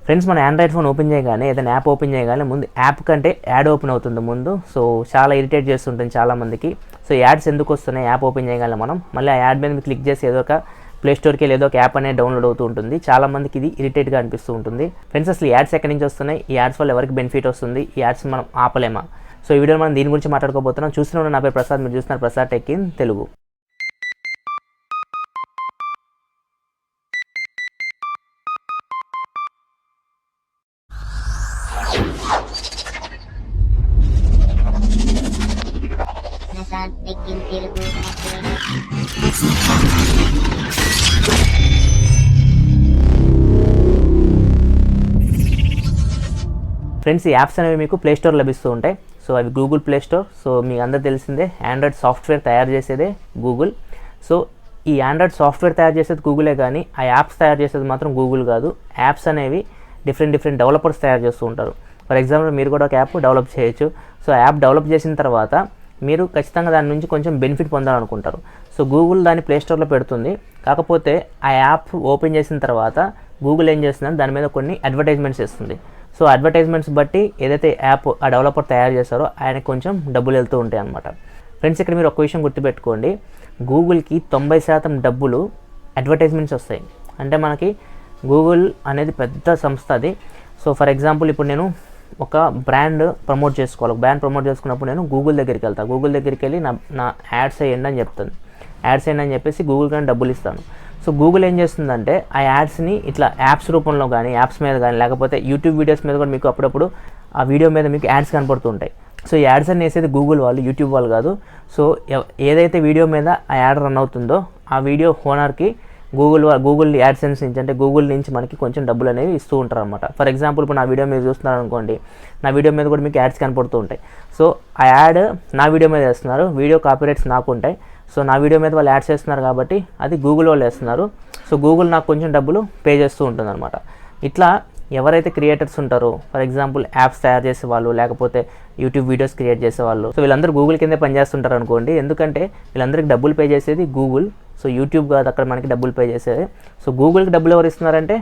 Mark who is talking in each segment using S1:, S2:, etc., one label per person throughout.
S1: Friends, మన Android phone open చేయగానే ఏదైనా యాప్ ఓపెన్ చేయగానే ముందు యాప్ కంటే యాడ్ ఓపెన్ అవుతుంది ముందు. సో చాలా ఇరిటేట్ చేస్తుంటుంది చాలామందికి. సో యాడ్స్ ఎందుకు వస్తున్నాయి యాప్ ఓపెన్ చేయగానే మనం మళ్ళీ ఆ యాడ్ మీద క్లిక్ చేసి ఏదో ఒక ప్లే స్టోర్కి వెళ్ళి ఏదో ఒక యాప్ అనేది డౌన్లోడ్ అవుతూ ఉంటుంది. చాలామందికి ఇది ఇరిటేట్గా అనిపిస్తూ ఉంటుంది. ఫ్రెండ్స్, అసలు యాడ్స్ ఎక్కడి నుంచి వస్తున్నాయి, ఈ యాడ్స్ వల్ల ఎవరికి బెనిఫిట్ వస్తుంది, ఈ యాడ్స్ మనం ఆపలేమా? సో ఈ వీడియోలో మనం దీని గురించి మాట్లాడుకోబోతున్నాం. చూస్తున్న నా పేరు ప్రసాద్, మీరు చూస్తున్నారు Prasad tech in Telugu. Friends, ఈ యాప్స్ అనేవి మీకు ప్లే స్టోర్ లభిస్తూ ఉంటాయి. సో అవి గూగుల్ ప్లే స్టోర్. సో మీకు అందరూ తెలిసిందే, ఆండ్రాయిడ్ సాఫ్ట్వేర్ తయారు చేసేదే గూగుల్. సో ఈ ఆండ్రాయిడ్ సాఫ్ట్వేర్ తయారు చేసేది గూగులే, కానీ ఆ యాప్స్ తయారు చేసేది మాత్రం గూగుల్ కాదు. యాప్స్ అనేవి డిఫరెంట్ డెవలపర్స్ తయారు చేస్తూ ఉంటారు. ఫర్ ఎగ్జాంపుల్, మీరు కూడా ఒక యాప్ డెవలప్ చేయొచ్చు. సో యాప్ డెవలప్ చేసిన తర్వాత మీరు ఖచ్చితంగా దాని నుంచి కొంచెం బెనిఫిట్ పొందాలనుకుంటారు. సో గూగుల్ దాన్ని ప్లే స్టోర్లో పెడుతుంది. కాకపోతే ఆ యాప్ ఓపెన్ చేసిన తర్వాత గూగుల్ ఏం చేస్తుందంటే దాని మీద కొన్ని అడ్వర్టైజ్మెంట్స్ ఇస్తుంది. సో అడ్వర్టైజ్మెంట్స్ బట్టి ఏదైతే యాప్ ఆ డెవలపర్ తయారు చేస్తారో ఆయనకు కొంచెం డబ్బులు వెళ్తూ ఉంటాయి అన్నమాట. ఫ్రెండ్స్, ఇక్కడ మీరు ఒక విషయం గుర్తుపెట్టుకోండి, గూగుల్కి 90% డబ్బులు అడ్వర్టైజ్మెంట్స్ వస్తాయి. అంటే మనకి గూగుల్ అనేది పెద్ద సంస్థ అది. సో ఫర్ ఎగ్జాంపుల్, ఇప్పుడు నేను ఒక బ్రాండ్ ప్రమోట్ చేసుకోవాలి. బ్రాండ్ ప్రమోట్ చేసుకున్నప్పుడు నేను గూగుల్ దగ్గరికి వెళ్తాను. గూగుల్ దగ్గరికి వెళ్ళి నా యాడ్స్ వేయండి అని చెప్తాను. యాడ్స్ వేయండి అని చెప్పేసి గూగుల్ కానీ డబ్బులు ఇస్తాను. సో గూగుల్ ఏం చేస్తుందంటే ఆ యాడ్స్ని ఇట్లా యాప్స్ రూపంలో కానీ, యాప్స్ మీద కానీ, లేకపోతే యూట్యూబ్ వీడియోస్ మీద కూడా మీకు అప్పుడప్పుడు ఆ వీడియో మీద మీకు యాడ్స్ కనపడుతూ ఉంటాయి. సో ఈ యాడ్స్ అని వేసేది గూగుల్ వాళ్ళు, యూట్యూబ్ వాళ్ళు కాదు. సో ఏదైతే వీడియో మీద ఆ యాడ్ రన్ అవుతుందో ఆ వీడియో ఓనర్కి గూగుల్ యాడ్సెన్స్ నుంచి, అంటే గూగుల్ నుంచి మనకి కొంచెం డబ్బులు అనేవి ఇస్తూ ఉంటారు అనమాట. ఫర్ ఎగ్జాంపుల్, ఇప్పుడు నా వీడియో మీరు చూస్తున్నారు అనుకోండి, నా వీడియో మీద కూడా మీకు యాడ్స్ కనపడుతూ ఉంటాయి. సో ఆ యాడ్ నా వీడియో మీద వేస్తున్నారు, వీడియో కాపీరైట్స్ నాకు ఉంటాయి. సో నా వీడియో మీద వాళ్ళు యాడ్స్ వేస్తున్నారు కాబట్టి అది గూగుల్ వాళ్ళు వేస్తున్నారు. సో గూగుల్ నాకు కొంచెం డబ్బులు పే చేస్తూ ఉంటుంది అనమాట. ఇట్లా ఎవరైతే క్రియేటర్స్ ఉంటారో, ఫర్ ఎగ్జాంపుల్ యాప్స్ తయారు చేసే వాళ్ళు, లేకపోతే యూట్యూబ్ వీడియోస్ క్రియేట్ చేసేవాళ్ళు, సో వీళ్ళందరూ గూగుల్ కిందే పనిచేస్తుంటారు అనుకోండి. ఎందుకంటే వీళ్ళందరికీ డబ్బులు పే చేసేది గూగుల్. సో యూట్యూబ్ కాదు అక్కడ మనకి డబ్బులు పే చేసేది. సో గూగుల్కి డబ్బులు ఎవరు ఇస్తున్నారంటే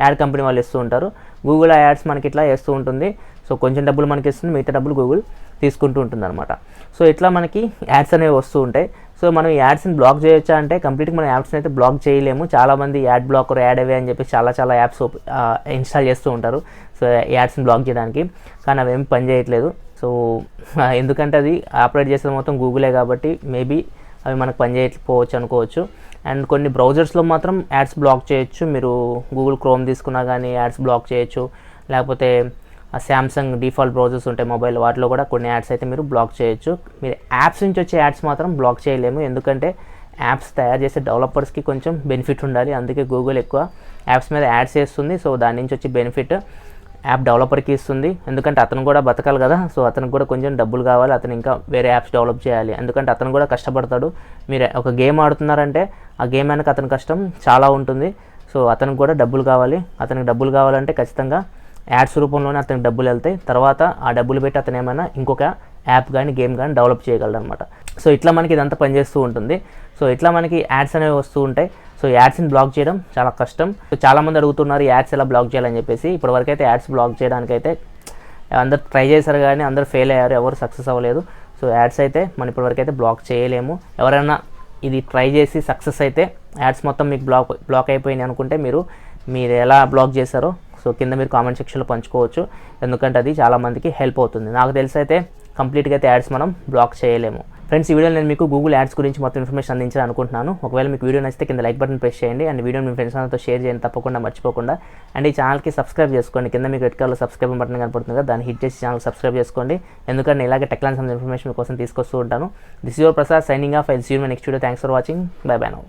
S1: యాడ్ కంపెనీ వాళ్ళు ఇస్తూ ఉంటారు. గూగుల్ ఆ యాడ్స్ మనకి ఇట్లా వేస్తూ ఉంటుంది. సో కొంచెం డబ్బులు మనకి ఇస్తుంది, మిగతా డబ్బులు గూగుల్ తీసుకుంటూ ఉంటుంది అనమాట. సో ఇట్లా మనకి యాడ్స్ అనేవి వస్తూ ఉంటాయి. సో మనం ఈ యాడ్స్ని బ్లాక్ చేయొచ్చా అంటే కంప్లీట్గా మనం యాప్స్ని అయితే బ్లాక్ చేయలేము. చాలామంది యాడ్ బ్లాకర్, యాడ్ అవే అని చెప్పి చాలా యాప్స్ ఇన్స్టాల్ చేస్తూ ఉంటారు సో యాడ్స్ని బ్లాక్ చేయడానికి. కానీ అవి ఏమి పని చేయట్లేదు. సో ఎందుకంటే అది ఆపరేట్ చేసేది మొత్తం గూగులే కాబట్టి మేబీ అవి మనకు పని చేయకపోవచ్చు అనుకోవచ్చు. అండ్ కొన్ని బ్రౌజర్స్లో మాత్రం యాడ్స్ బ్లాక్ చేయొచ్చు. మీరు గూగుల్ క్రోమ్ తీసుకున్నా కానీ యాడ్స్ బ్లాక్ చేయొచ్చు. లేకపోతే శాంసంగ్ డిఫాల్ట్ బ్రౌజర్స్ ఉంటాయి మొబైల్, వాటిలో కూడా కొన్ని యాడ్స్ అయితే మీరు బ్లాక్ చేయొచ్చు. మీరు యాప్స్ నుంచి వచ్చే యాడ్స్ మాత్రం బ్లాక్ చేయలేము. ఎందుకంటే యాప్స్ తయారు చేసే డెవలపర్స్కి కొంచెం బెనిఫిట్ ఉండాలి. అందుకే గూగుల్ ఎక్కువ యాప్స్ మీద యాడ్స్ చేస్తుంది. సో దాని నుంచి వచ్చే బెనిఫిట్ యాప్ డెవలపర్కి ఇస్తుంది. ఎందుకంటే అతను కూడా బతకాలి కదా. సో అతనికి కూడా కొంచెం డబ్బులు కావాలి, అతను ఇంకా వేరే యాప్స్ డెవలప్ చేయాలి. ఎందుకంటే అతను కూడా కష్టపడతాడు. మీరు ఒక గేమ్ ఆడుతున్నారంటే ఆ గేమ్ వెనక అతని కష్టం చాలా ఉంటుంది. సో అతనికి కూడా డబ్బులు కావాలి. అతనికి డబ్బులు కావాలంటే ఖచ్చితంగా యాడ్స్ రూపంలోనే అతనికి డబ్బులు వెళ్తాయి. తర్వాత ఆ డబ్బులు పెట్టి అతను ఏమైనా ఇంకొక యాప్ కానీ గేమ్ కానీ డెవలప్ చేయగలడు అనమాట. సో ఇట్లా మనకి ఇదంతా పనిచేస్తూ ఉంటుంది. సో ఇట్లా మనకి యాడ్స్ అనేవి వస్తూ ఉంటాయి. సో యాడ్స్ని బ్లాక్ చేయడం చాలా కష్టం. సో చాలామంది అడుగుతున్నారు యాడ్స్ ఎలా బ్లాక్ చేయాలని చెప్పేసి. ఇప్పటివరకు అయితే యాడ్స్ బ్లాక్ చేయడానికైతే అందరు ట్రై చేశారు కానీ అందరూ ఫెయిల్ అయ్యారు, ఎవరు సక్సెస్ అవ్వలేదు. సో యాడ్స్ అయితే మనం ఇప్పటివరకు అయితే బ్లాక్ చేయలేము. ఎవరైనా ఇది ట్రై చేసి సక్సెస్ అయితే యాడ్స్ మొత్తం మీకు బ్లాక్ అయిపోయినాయి అనుకుంటే మీరు ఎలా బ్లాక్ చేశారో సో కింద మీరు కామెంట్ సెక్షన్లో పంచుకోవచ్చు. ఎందుకంటే అది చాలామందికి హెల్ప్ అవుతుంది. నాకు తెలిసి అయితే కంప్లీట్గా అయితే యాడ్స్ మనం బ్లాక్ చేయలేము. ఫ్రెండ్స్, ఈ వీడియోలో నేను మీకు గూగుల్ యాడ్స్ గురించి మొత్తం ఇన్ఫర్మేషన్ అందించాలని అనుకుంటున్నాను. ఒకవేళ మీకు వీడియో నచ్చితే కింద లైక్ బటన్ ప్రెస్ చేయండి. అండ్ వీడియో మీ ఫ్రెండ్స్ అందరితో షేర్ చేయండి తప్పకుండా మర్చిపోకుండా. అండ్ ఈ ఛానల్కి సబ్స్క్రైబ్ చేసుకోండి. కింద మీకు రెడ్ కలర్ సబ్స్క్రైబ్ బటన్ కనపడుతుంది కదా, దాన్ని హిట్ చేసి ఛానల్ సబ్స్క్రైబ్ చేసుకోండి. ఎందుకంటే ఇలాగే టెక్నాలజీ ఇన్ఫర్మేషన్ కోసం తీసుకొస్తూ ఉంటాను. This is your Prasad signing off. I will see you in my next video. Thanks for watching. Bye bye now.